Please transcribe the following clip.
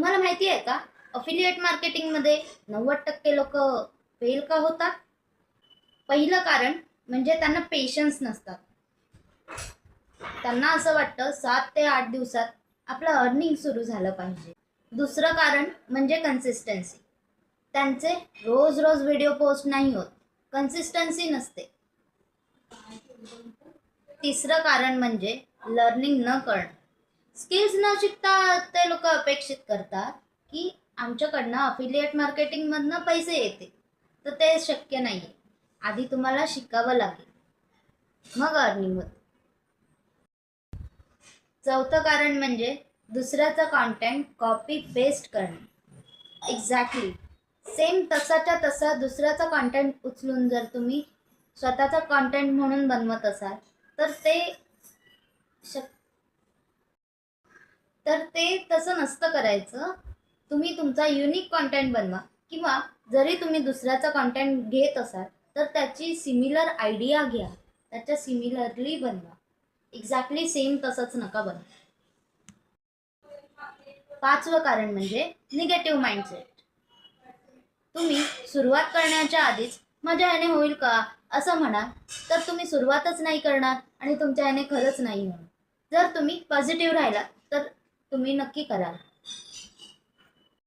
तुम्हाला माहिती आहे का, अफिलिएट मार्केटिंगमध्ये 90% लोक फेल का होतात? पहिलं कारण म्हणजे त्यांना पेशन्स नसतात. त्यांना असं वाटतं 7 ते 8 दिवसात आपलं अर्निंग सुरू झालं पाहिजे. दुसरं कारण म्हणजे कन्सिस्टन्सी. त्यांचे रोज रोज व्हिडिओ पोस्ट नाही होत, कन्सिस्टन्सी नसते. तिसरं कारण म्हणजे लर्निंग न करणं. स्किल्स न शिकता ते लोक अपेक्षित करतात की आमच्याकडनं अफिलिएट मार्केटिंगमधनं पैसे येते, तर ते शक्य नाही आहे. आधी तुम्हाला शिकावं लागेल, मग अर्निंग होते. चौथं कारण म्हणजे दुसऱ्याचं कॉन्टेंट कॉपी पेस्ट करणे. एक्झॅक्टली सेम तसाच्या तसा दुसऱ्याचा कॉन्टेंट उचलून जर तुम्ही स्वतःचा कॉन्टेंट म्हणून बनवत असाल तर ते तसं नसतं करायचं. तुम्ही तुमचा युनिक कॉन्टेंट बनवा, किंवा जरी तुम्ही दुसऱ्याचा कॉन्टेंट घेत असाल तर त्याची सिमिलर आयडिया घ्या, त्याच्या सिमिलरली बनवा. एक्झॅक्टली सेम तसंच नका बनवा. पाचवं कारण म्हणजे निगेटिव्ह माइंडसेट. तुम्ही सुरुवात करण्याच्या आधीच माझ्या ह्याने होईल का असं म्हणाल तर तुम्ही सुरुवातच नाही करणार आणि तुमच्या ह्याने खरंच नाही होणार. जर तुम्ही पॉझिटिव्ह राहिलात तर तुम्ही नक्की कराल.